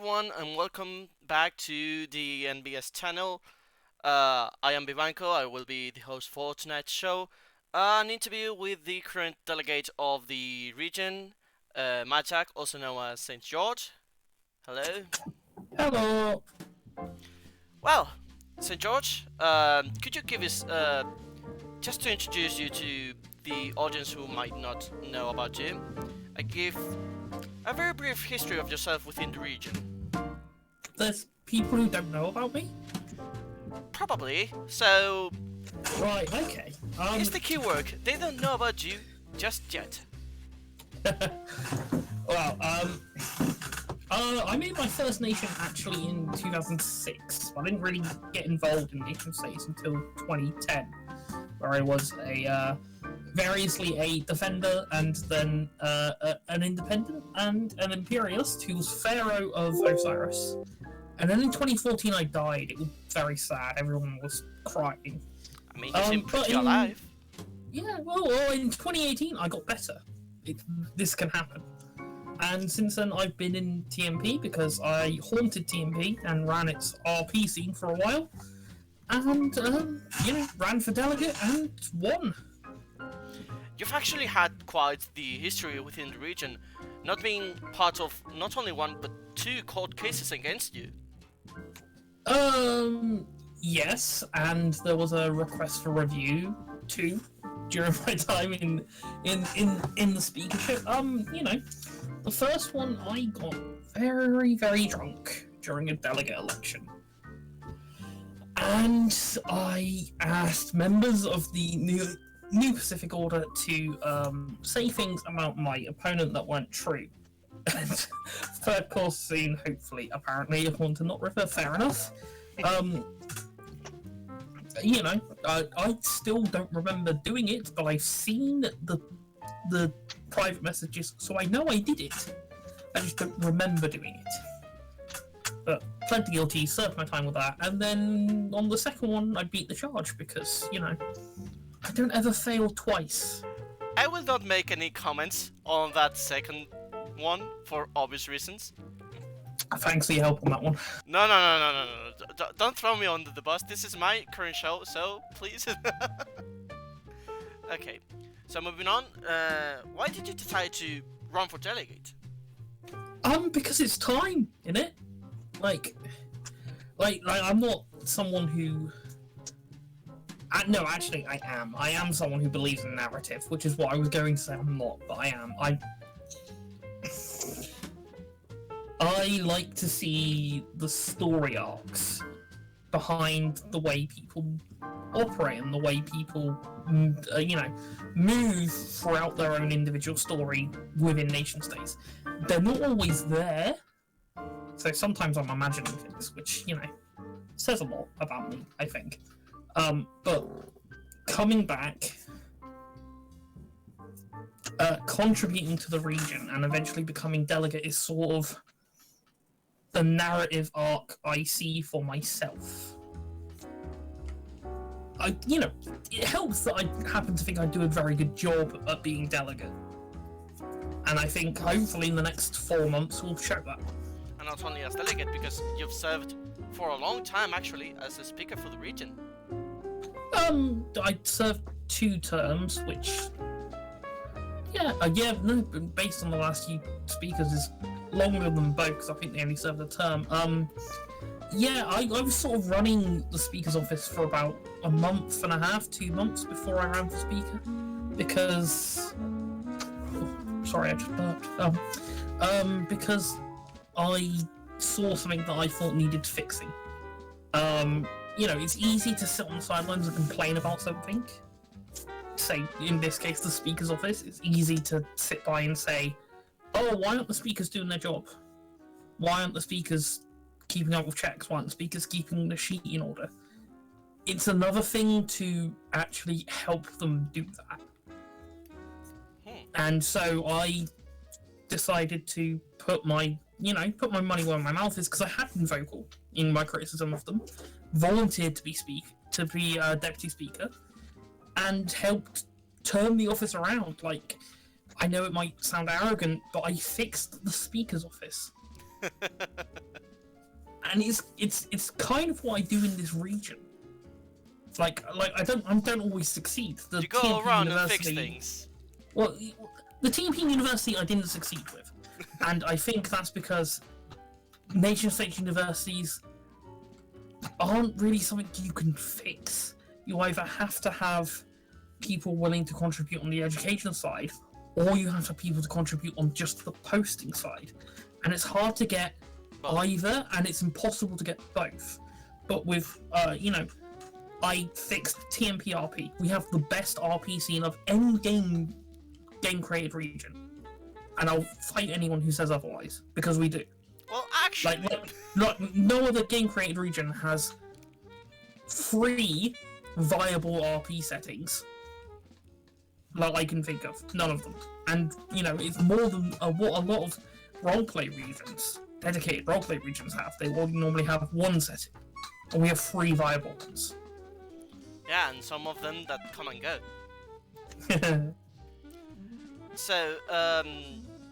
everyone, and welcome back to the NBS channel. I am Vivanko. I will be the host for tonight's show. An interview with the current delegate of the region, Madjack, also known as Saint George. Hello. Hello. Well, Saint George, could you give us, just to introduce you to the audience who might not know about you, I give a very brief history of yourself within the region. There's people who don't know about me? Probably. So, Right, okay. here's the keyword. They don't know about you just yet. Well, I made my first nation actually in 2006. I didn't really get involved in nation states until 2010, where I was variously a defender and then an independent and an imperialist who was pharaoh of Osiris. And then in 2014 I died. It was very sad. Everyone was crying. I mean, you seem pretty in- alive. Yeah, well, in 2018 I got better. This can happen. And since then I've been in TMP because I haunted TMP and ran its RP scene for a while. And, ran for delegate and won. You've actually had quite the history within the region, not being part of not only one but two court cases against you. Yes, and there was a request for review too during my time in the speakership. The first one I got very, very drunk during a delegate election. And I asked members of the New Pacific Order to say things about my opponent that weren't true. And third course scene, hopefully, apparently, according to Not River, fair enough. I still don't remember doing it, but I've seen the private messages, so I know I did it. I just don't remember doing it. But pled guilty, served my time with that, and then on the second one, I beat the charge because, I don't ever fail twice. I will not make any comments on that second one for obvious reasons. Thanks for your help on that one. No. Don't throw me under the bus. This is my current show, so please. Okay, so moving on. Why did you decide to run for delegate? Because it's time, innit? Like I'm not someone who. No, actually, I am. I am someone who believes in narrative, which is what I was going to say. I'm not, but I am. I like to see the story arcs behind the way people operate and the way people, move throughout their own individual story within nation states. They're not always there, so sometimes I'm imagining things, which, says a lot about me, I think. But coming back, contributing to the region and eventually becoming delegate is sort of the narrative arc I see for myself. It helps that I happen to think I do a very good job at being delegate. And I think hopefully in the next 4 months we'll show that. And not only as delegate, because you've served for a long time actually as a speaker for the region. I served 2 terms, which, based on the last few speakers, is longer than both, because I think they only served a term. I was sort of running the speaker's office for about a month and a half, 2 months before I ran for speaker, because... sorry, I just burped. Because I saw something that I thought needed fixing. It's easy to sit on the sidelines and complain about something. Say, in this case, the speaker's office. It's easy to sit by and say, oh, why aren't the speakers doing their job? Why aren't the speakers keeping up with checks? Why aren't the speakers keeping the sheet in order? It's another thing to actually help them do that. And so I decided to put my money where my mouth is, because I had been vocal in my criticism of them, volunteered to be deputy speaker, and helped turn the office around. Like, I know it might sound arrogant, but I fixed the speaker's office. and it's kind of what I do in this region. Like I don't always succeed. You go around and fix things. Well, the TMP University I didn't succeed with, and I think that's because nation-state universities aren't really something you can fix. You either have to have people willing to contribute on the education side, or you have to have people to contribute on just the posting side. And it's hard to get either, and it's impossible to get both. But with, I fixed TMP RP. We have the best RP scene of any game-created region. And I'll fight anyone who says otherwise, because we do. Well, actually... No other game-created region has 3 viable RP settings that I can think of. None of them. And, it's more than what a lot of roleplay regions, dedicated roleplay regions have. They all normally have 1 setting. And we have 3 viable ones. Yeah, and some of them that come and go. So,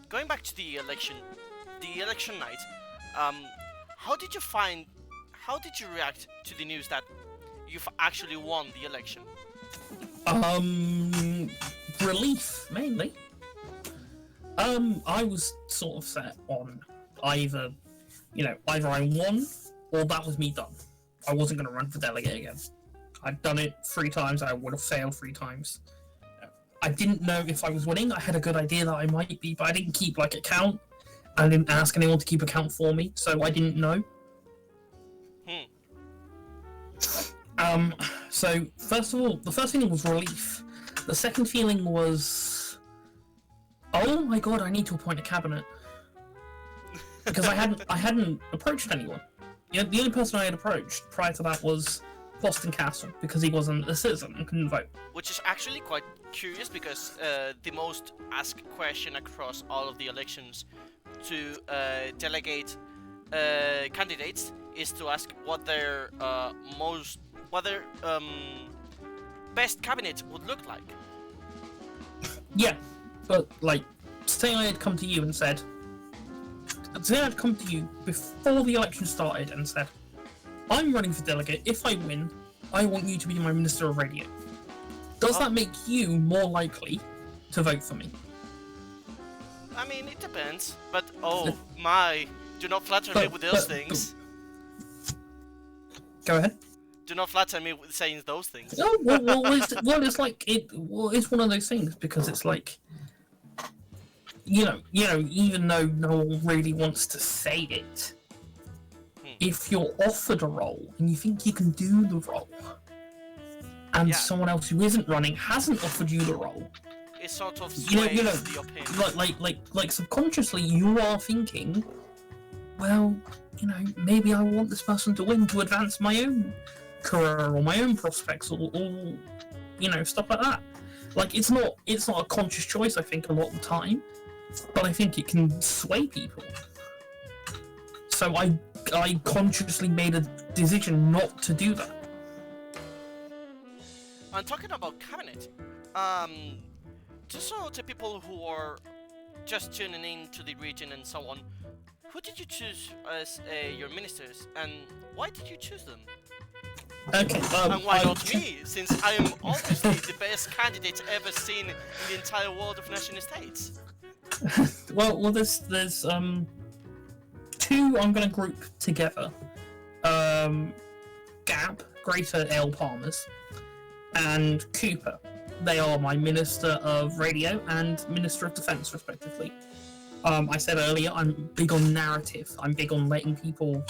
going back to the election night, how did you react to the news that you've actually won the election? Relief, mainly. I was sort of set on either I won, or that was me done. I wasn't going to run for delegate again. I'd done it 3 times, I would have failed 3 times. I didn't know if I was winning. I had a good idea that I might be, but I didn't keep a count. I didn't ask anyone to keep a count for me, so I didn't know. So first of all, the first feeling was relief. The second feeling was, oh my god, I need to appoint a cabinet, because I hadn't approached anyone. The only person I had approached prior to that was Boston Castle, because he wasn't a citizen and couldn't vote. Which is actually quite curious, because the most asked question across all of the elections to delegate candidates is to ask what their best cabinet would look like. Yeah, but say I had come to you and said, say I'd come to you before the election started and said, I'm running for delegate. If I win, I want you to be my Minister of Radio. Does that make you more likely to vote for me? I mean, it depends. But, do not flatter me with those things. Go ahead. Do not flatter me with saying those things. No, it's one of those things, because it's even though no one really wants to say it, if you're offered a role and you think you can do the role, and someone else who isn't running hasn't offered you the role, it sort of sways the opinion. Like subconsciously you are thinking, well, maybe I want this person to win to advance my own career or my own prospects or stuff like that. It's not a conscious choice, I think, a lot of the time, but I think it can sway people. So I consciously made a decision not to do that. And talking about cabinet, just so to people who are just tuning in to the region and so on, who did you choose as your ministers, and why did you choose them? Okay, and why not me, since I am obviously the best candidate ever seen in the entire world of nation states? well, there's 2 I'm going to group together. Gap, Greater Ale Palmers, and Cooper. They are my Minister of Radio and Minister of Defence, respectively. I said earlier, I'm big on narrative. I'm big on letting people,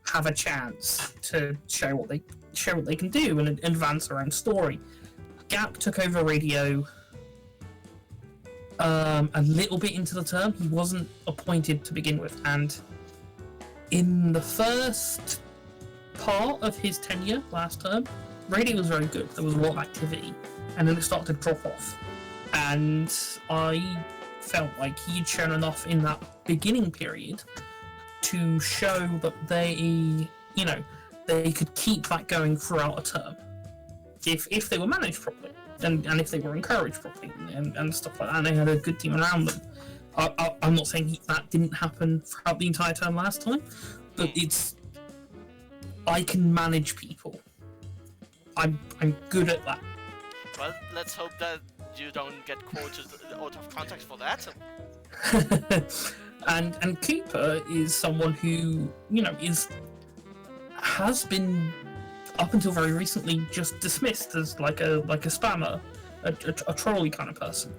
have a chance to show what they can do and advance their own story. Gap took over Radio a little bit into the term. He wasn't appointed to begin with, and in the first part of his tenure last term, Radio was very good. There was a lot of activity, and then it started to drop off. And I felt like he'd shown enough in that beginning period to show that they could keep that going throughout a term if they were managed properly and if they were encouraged properly and stuff like that, and they had a good team around them. I'm not saying that didn't happen throughout the entire term last time, but I can manage people. I'm good at that. Well, let's hope that you don't get quoted out of context for that. and Cooper is someone who has been up until very recently just dismissed as like a spammer, a trolley kind of person,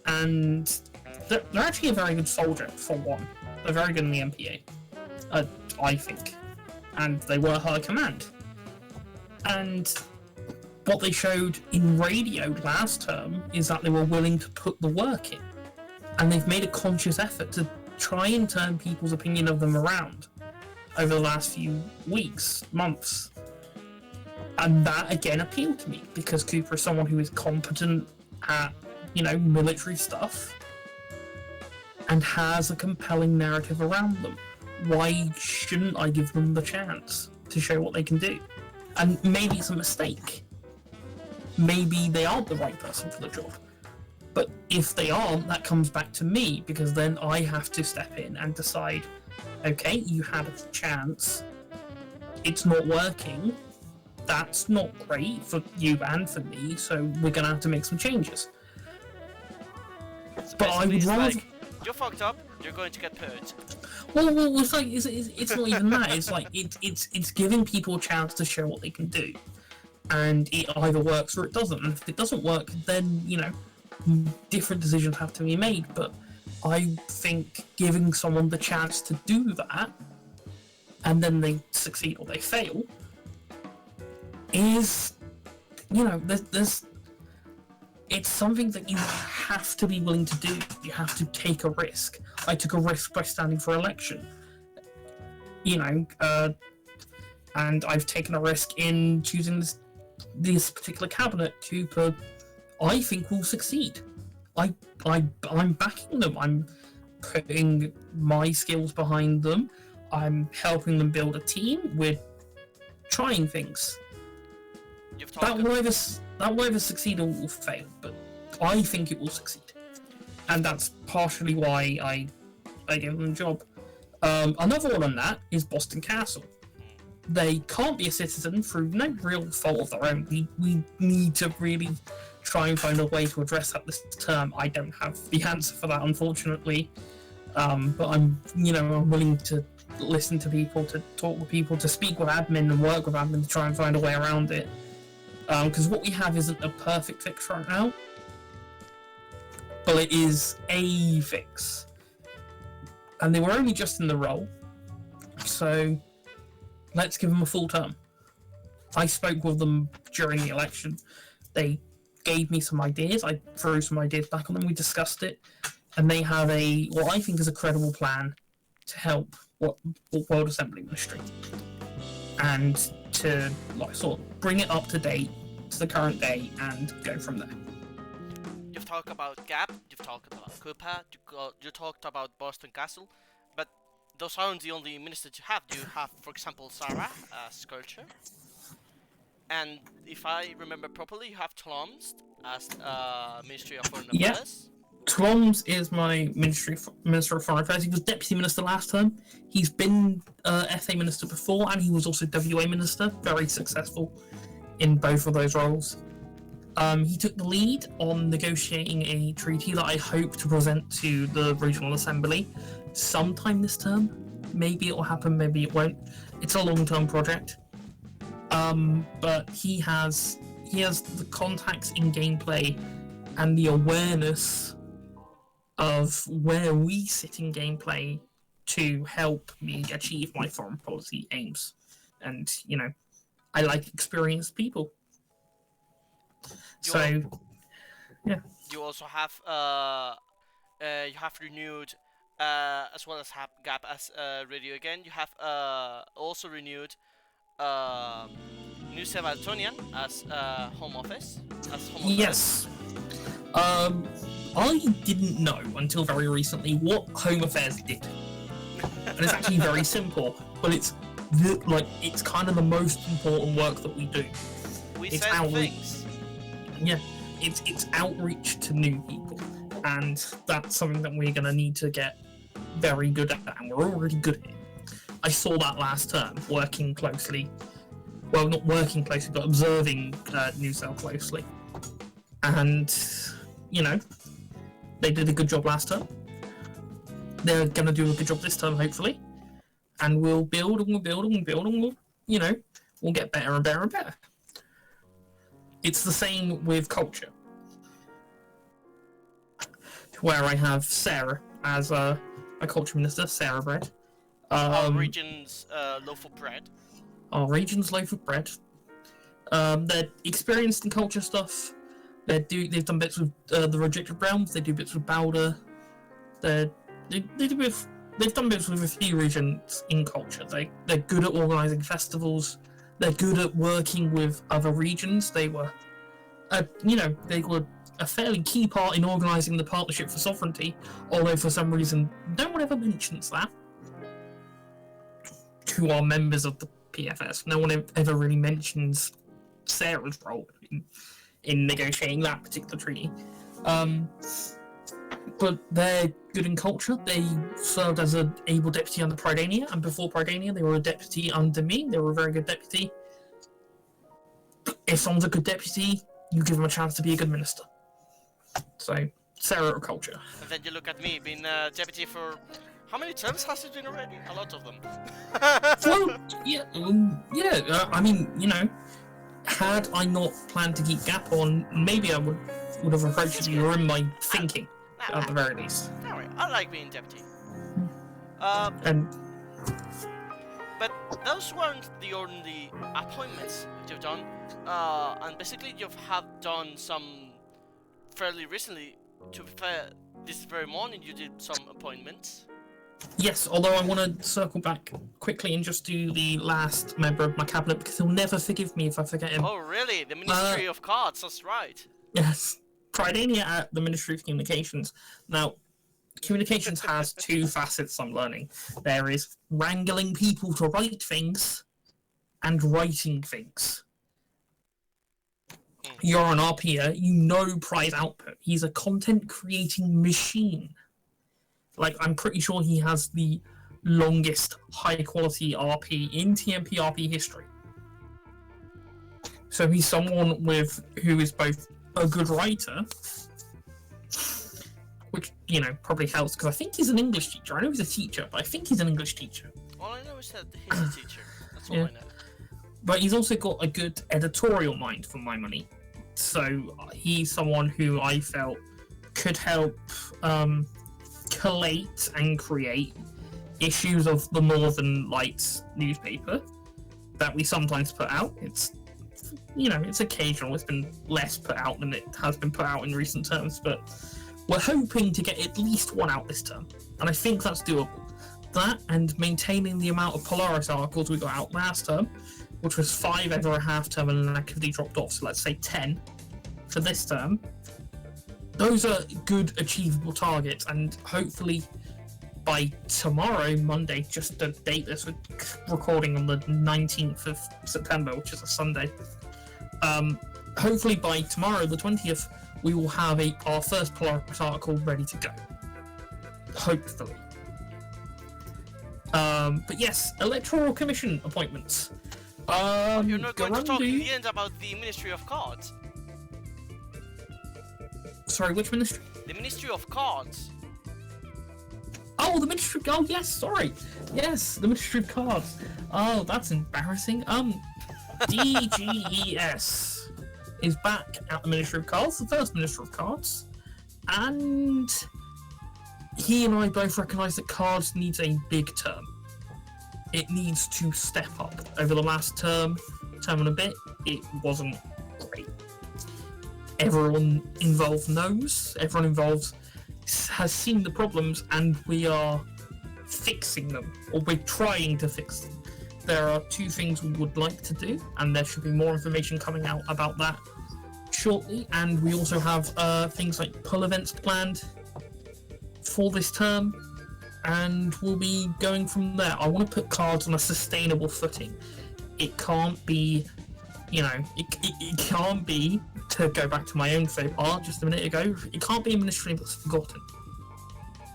and they're actually a very good soldier for one. They're very good in the MPA, I think, and they were high command. And what they showed in radio last term is that they were willing to put the work in, and they've made a conscious effort to try and turn people's opinion of them around over the last few weeks, months. And that again appealed to me because Cooper is someone who is competent at, military stuff and has a compelling narrative around them. Why shouldn't I give them the chance to show what they can do? And maybe it's a mistake. Maybe they aren't the right person for the job. But if they aren't, that comes back to me, because then I have to step in and decide, okay, you had a chance, it's not working, that's not great for you and for me, so we're going to have to make some changes. So but I would rather... like, you're fucked up, you're going to get purged. Well, it's like, it's not even that, it's like, it's giving people a chance to show what they can do. And it either works or it doesn't, and if it doesn't work, then, different decisions have to be made. But I think giving someone the chance to do that, and then they succeed or they fail, is, there's it's something that you have to be willing to do. You have to take a risk. I took a risk by standing for election, and I've taken a risk in choosing this particular cabinet. Cooper, I think, will succeed. I'm backing them. I'm putting my skills behind them. I'm helping them build a team. We're trying things. That will either succeed or will fail, but I think it will succeed. And that's partially why I gave them the job. Another one on that is Boston Castle. They can't be a citizen through no real fault of their own. We need to really try and find a way to address that this term. I don't have the answer for that, unfortunately. But I'm willing to listen to people, to talk with people, to speak with admin and work with admin to try and find a way around it. Because what we have isn't a perfect fix right now, but it is a fix. And they were only just in the role, so let's give them a full term. I spoke with them during the election. They gave me some ideas. I threw some ideas back on them. We discussed it, and they have what I think is a credible plan to help World Assembly Ministry, and to sort of bring it up to date to the current day and go from there. You've talked about Gap, you've talked about Cooper, you talked about Boston Castle, but those aren't the only ministers you have. You have, for example, Sarah as Culture, and if I remember properly, you have Tlomst as Ministry of Foreign Affairs. Tlomst is my Minister of Foreign Affairs. He was Deputy Minister last term. He's been FA Minister before, and he was also WA Minister. Very successful in both of those roles. He took the lead on negotiating a treaty that I hope to present to the Regional Assembly sometime this term. Maybe it will happen, maybe it won't. It's a long-term project. But he has the contacts in gameplay and the awareness of where we sit in gameplay to help me achieve my foreign policy aims. And, I like experienced people. You also have renewed, as well as have Gap as radio again. You have also renewed New Sevaltonian as Home Office. Yes. I didn't know until very recently what Home Affairs did. And it's actually very simple, but it's kind of the most important work that we do. It's outreach. Things. Yeah, it's outreach to new people, and that's something that we're going to need to get very good at, and we're already good at it. I saw that last term, working closely. Well, not working closely, but observing NewCell closely. And, they did a good job last term. They're going to do a good job this term, hopefully. And we'll build and we'll build and we'll build and we'll get better and better and better. It's the same with culture, where I have Sarah as a culture minister, Sarah Bread. Our region's loaf of bread. Our region's loaf of bread. They're experienced in culture stuff. They've done bits with the Rejected Realms. They do bits with Balder. They've done bits with a few regions in culture. They're good at organising festivals. They're good at working with other regions. They were a fairly key part in organising the Partnership for Sovereignty, although for some reason no one ever mentions that to our members of the PFS. No one ever really mentions Sarah's role in negotiating that particular treaty. But they're good in culture. They served as an able deputy under Pridania, and before Pridania they were a deputy under me. They were a very good deputy. If someone's a good deputy, you give them a chance to be a good minister. So, Sarah of culture. And then you look at me, being deputy for... How many terms has it been already? A lot of them. Well, had I not planned to keep Gap on, maybe I would have approached you in my thinking, at the very least. Don't worry, I like being deputy. And but those weren't the only appointments you've done. And basically you have done some fairly recently. To be fair, this very morning you did some appointments. yes, although I want to circle back quickly and just do the last member of my cabinet, because he'll never forgive me if I forget him. Oh really? The Ministry of Cards, that's right. Yes, Pridania at the Ministry of Communications. Now, communications has two facets I'm learning. There is wrangling people to write things and writing things. You're an RPer, you know Pride's output. He's a content creating machine. Like, I'm pretty sure he has the longest high quality RP in TMP RP history. So he's someone who is both a good writer, which, probably helps, because I think he's an English teacher. I know he's a teacher, but I think he's an English teacher. All I know is that he's a teacher. That's all I know. But he's also got a good editorial mind, for my money. So he's someone who I felt could help collate and create issues of the Northern Lights newspaper that we sometimes put out. It's occasional. It's been less put out than it has been put out in recent terms, but we're hoping to get at least one out this term, and I think that's doable. That and maintaining the amount of Polaris articles we got out last term, which was 5 over a half term and an activity dropped off, so let's say 10 for this term. Those are good achievable targets, and hopefully by tomorrow, Monday, just to date this, we're recording on the 19th of September, which is a Sunday. Hopefully by tomorrow, the 20th, we will have our first Polaris article ready to go. Hopefully. But yes, Electoral Commission appointments. You're not going to talk in the end about the Ministry of Cards? Sorry, which ministry? The Ministry of Cards. Oh, the Ministry... Oh, yes, sorry. Yes, the Ministry of Cards. Oh, that's embarrassing. DGES is back at the Ministry of Cards, the first Minister of Cards. And he and I both recognise that Cards needs a big term. It needs to step up. Over the last term and a bit, it wasn't great. Everyone involved knows, everyone involved has seen the problems, and we are fixing them, or we're trying to fix them. There are 2 things we would like to do, and there should be more information coming out about that shortly. And we also have things like pull events planned for this term, and we'll be going from there. I want to put Cards on a sustainable footing. It can't be, it can't be, to go back to my own favourite art just a minute ago, it can't be a ministry that's forgotten.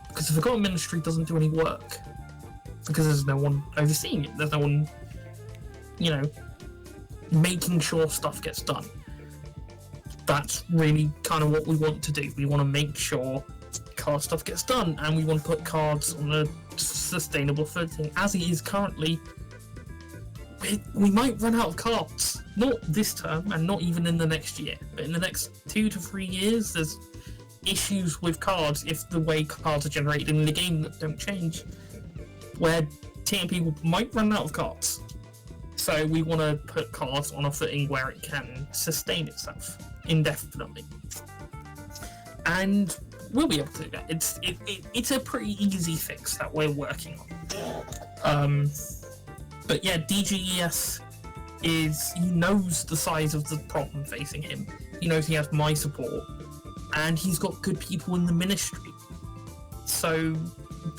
Because a forgotten ministry doesn't do any work. because there's no one overseeing it. There's no one, making sure stuff gets done. That's really kind of what we want to do. We want to make sure card stuff gets done, and we want to put cards on a sustainable footing. As it is currently, we might run out of cards. Not this term, and not even in the next year, but in the next 2 to 3 years, there's issues with cards if the way cards are generated in the game that don't change, where TMP might run out of cards. So we want to put cards on a footing where it can sustain itself indefinitely. And we'll be able to do that. It's a pretty easy fix that we're working on. But yeah, DGES he knows the size of the problem facing him. He knows he has my support, and he's got good people in the ministry. So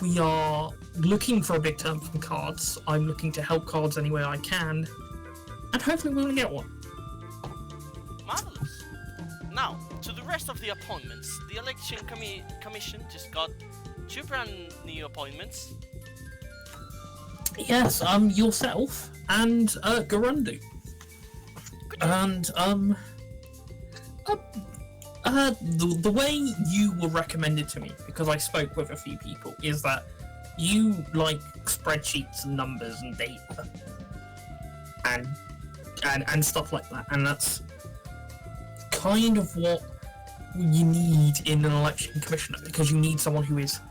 we are looking for a big term from cards. I'm looking to help cards any way I can, and hopefully we're going to get one. Marvelous. Now, to the rest of the appointments. The election commission just got 2 brand new appointments. Yes, yourself and Garundu. And the way you were recommended to me, because I spoke with a few people, is that you like spreadsheets and numbers and data and stuff like that, and that's kind of what you need in an election commissioner, because you need someone who is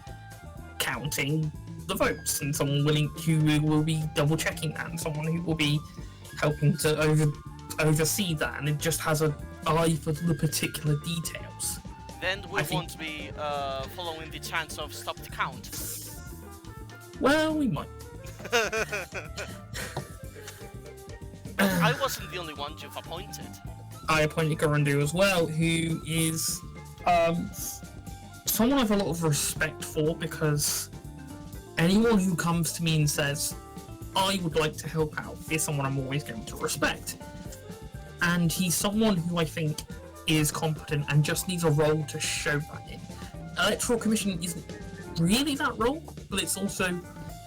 counting the votes and someone who will be double checking that, and someone who will be helping to oversee that, and it just has an eye for the particular details. Then we won't be following the chance of stop the count. Well, we might. I wasn't the only one you've appointed. I appointed Garundu as well, who is someone I have a lot of respect for, because anyone who comes to me and says, I would like to help out, is someone I'm always going to respect. And he's someone who I think is competent and just needs a role to show that in. Electoral Commission isn't really that role, but it's also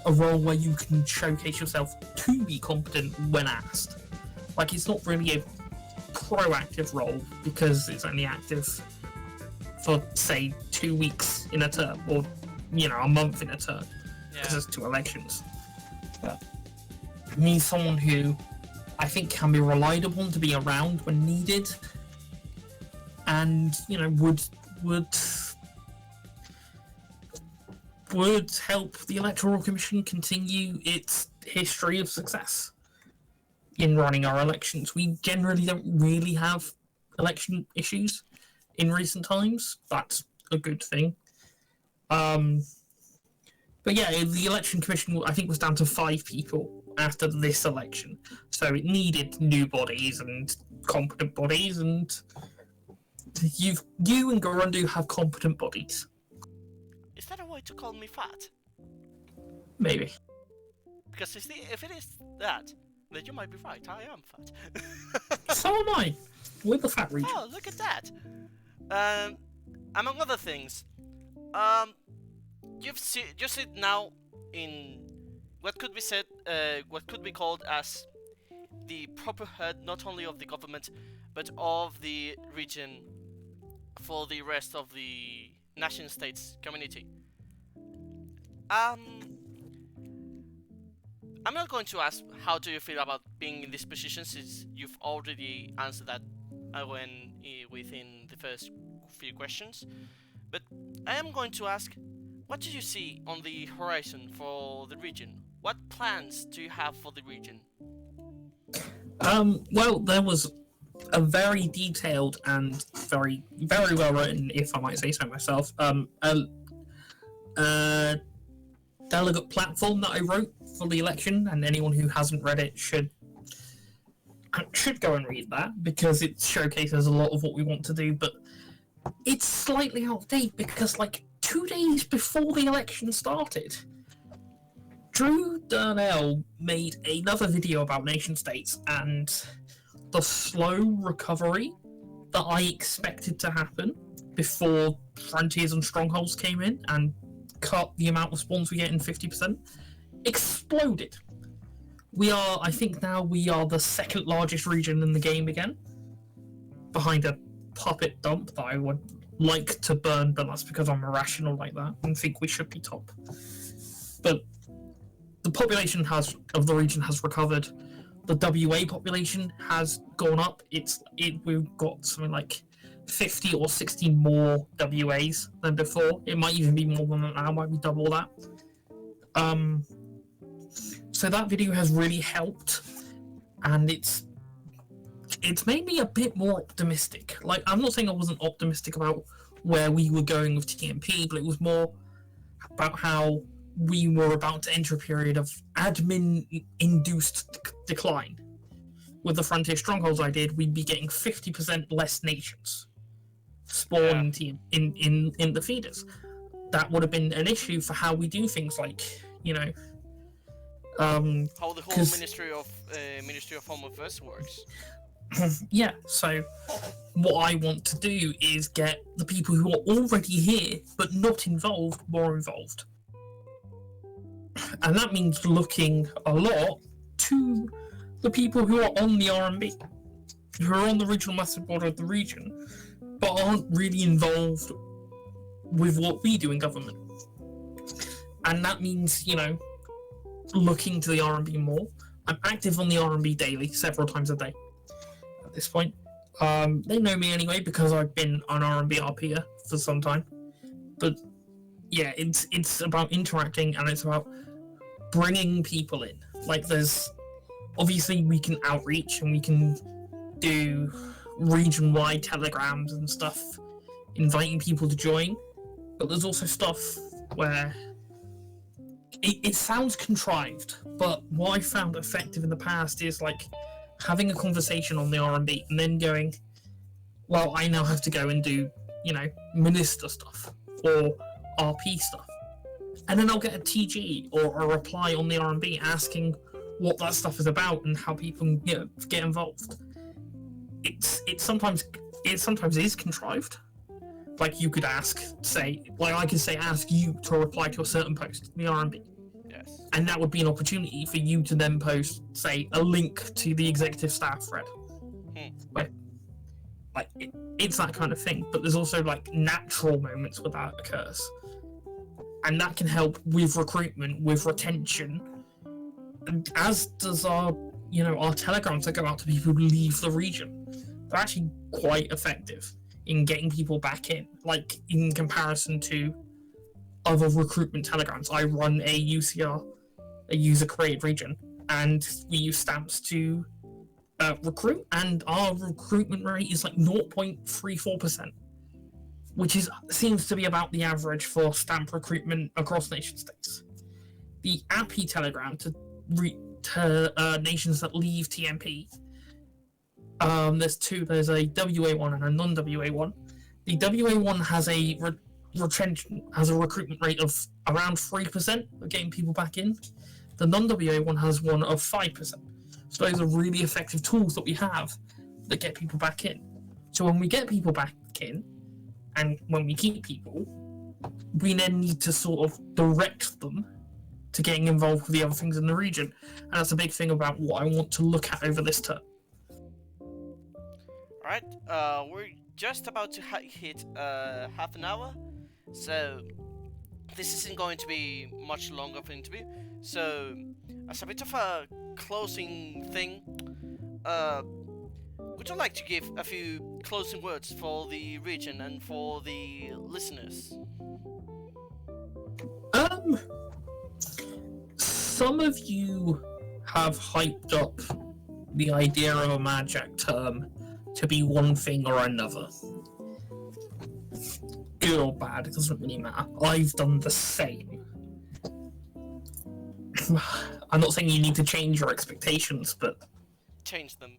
a role where you can showcase yourself to be competent when asked. Like, it's not really a proactive role, because it's only active for, say, 2 weeks in a term, or, a month in a term, because there's 2 elections. But it means someone who I think can be relied upon to be around when needed, and would help the Electoral Commission continue its history of success in running our elections. We generally don't really have election issues in recent times. That's a good thing. But yeah, the Election Commission, I think, was down to 5 people after this election. So it needed new bodies and competent bodies, and you and Garundu have competent bodies. Is that a way to call me fat? Maybe. Because if it is that, then you might be right. I am fat. So am I. We're the fat region. Oh, look at that. Among other things, you sit now in what could be called as the proper head, not only of the government, but of the region for the rest of the nation states community. I'm not going to ask how do you feel about being in this position, since you've already answered that within the first few questions. But I am going to ask, what do you see on the horizon for the region? What plans do you have for the region? Well, there was a very detailed and very, very well written, if I might say so myself, delegate platform that I wrote for the election, and anyone who hasn't read it should go and read that, because it showcases a lot of what we want to do. But it's slightly out of date, because 2 days before the election started, Drew Darnell made another video about nation states and the slow recovery that I expected to happen before Frontiers and Strongholds came in and cut the amount of spawns we get in 50%. exploded. I think now we are the second largest region in the game again, behind a puppet dump that I would like to burn, but that's because I'm irrational like that and think we should be top. But the population of the region has recovered. The WA population has gone up. We've got something like 50 or 60 more WAs than before. It might even be more than that now, might be double that. So that video has really helped, and it's made me a bit more optimistic. Like, I'm not saying I wasn't optimistic about where we were going with TMP, but it was more about how we were about to enter a period of admin-induced decline. With the Frontier Strongholds I did, we'd be getting 50% less nations spawned in the feeders. That would have been an issue for how we do things like, how the whole Ministry of Home Affairs works. Yeah, so what I want to do is get the people who are already here but not involved more involved. And that means looking a lot to the people who are on the RMB, who are on the regional master border of the region, but aren't really involved with what we do in government. And that means, looking to the RMB more. I'm active on the RMB daily, several times a day at this point. They know me anyway because I've been an RMB RPer for some time. But yeah, it's about interacting, and it's about bringing people in. Like, obviously we can outreach and we can do region-wide telegrams and stuff, inviting people to join, but there's also stuff where it sounds contrived, but what I found effective in the past is like having a conversation on the RMB and then going, well, I now have to go and do, minister stuff or RP stuff. And then I'll get a TG or a reply on the RMB asking what that stuff is about and how people can get involved. It sometimes is contrived. Like, you could ask you to reply to a certain post in the RMB. Yes. And that would be an opportunity for you to then post, say, a link to the executive staff thread. Where, it's that kind of thing. But there's also, natural moments where that occurs. And that can help with recruitment, with retention, and as does our telegrams that go out to people who leave the region. They're actually quite effective in getting people back in, in comparison to other recruitment telegrams. I run a UCR, a user created region, and we use stamps to recruit, and our recruitment rate is 0.34%, which seems to be about the average for stamp recruitment across nation states. The API telegram to nations that leave TMP, there's two. There's a WA one and a non-WA one. The WA one has a recruitment rate of around 3% of getting people back in. The non-WA one has one of 5%. So those are really effective tools that we have that get people back in. So when we get people back in, and when we keep people, we then need to sort of direct them to getting involved with the other things in the region. And that's a big thing about what I want to look at over this term. Alright, we're just about to hit half an hour, so this isn't going to be much longer of an interview. So, as a bit of a closing thing, would you like to give a few closing words for the region and for the listeners? Some of you have hyped up the idea of a Madjack term to be one thing or another. Good or bad, it doesn't really matter. I've done the same. I'm not saying you need to change your expectations, but Change them.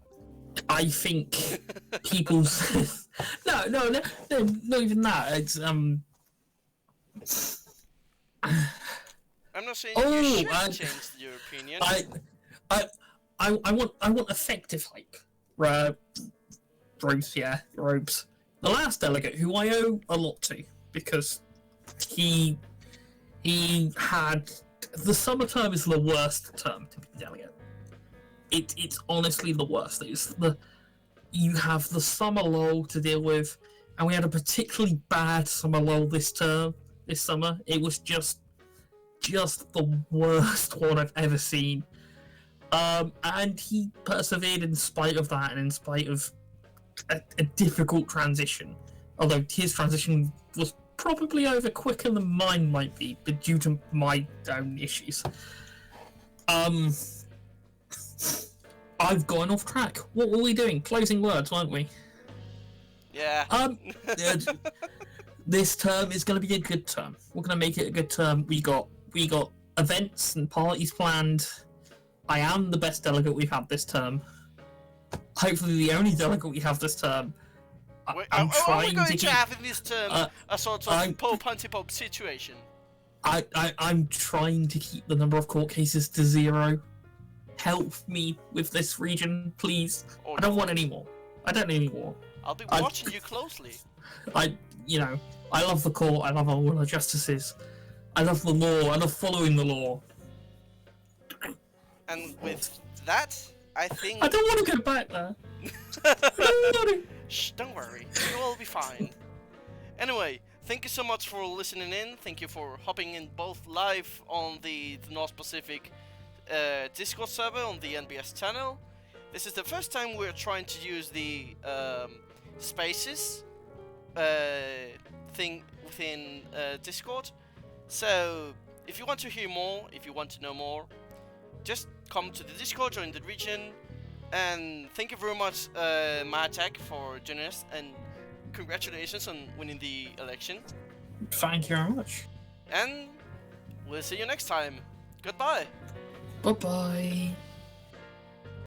I think people's no, not even that. It's I'm not saying you should change your opinion. I want effective hype. Robes. The last delegate, who I owe a lot to, because he had the summer term is the worst term to be delegate. It's honestly the worst. You have the summer lull to deal with, and we had a particularly bad summer lull this summer. It was just the worst one I've ever seen. And he persevered in spite of that, and in spite of a difficult transition. Although his transition was probably over quicker than mine might be, but due to my own issues. I've gone off track. What were we doing? Closing words, weren't we? Yeah. This term is going to be a good term. We're going to make it a good term. We got events and parties planned. I am the best delegate we've had this term. Hopefully, the only delegate we have this term. Are we going to have in this term a sort of Pope anti-Pope situation? I'm trying to keep the number of court cases to 0. Help me with this region, please. I don't want any more. I don't need any more. I'll be watching you closely. I love the court. I love all the justices. I love the law. I love following the law. And with that, I think... I don't want to go back there. Shh, don't worry. You will be fine. Anyway, thank you so much for listening in. Thank you for hopping in both live on the North Pacific Discord server on the NBS channel. This is the first time we're trying to use the spaces thing within Discord. So, if you want to hear more, if you want to know more, just come to the Discord, join the region, and thank you very much, Madjack, for joining us, and congratulations on winning the election. Thank you very much. And we'll see you next time. Goodbye. Bye-bye.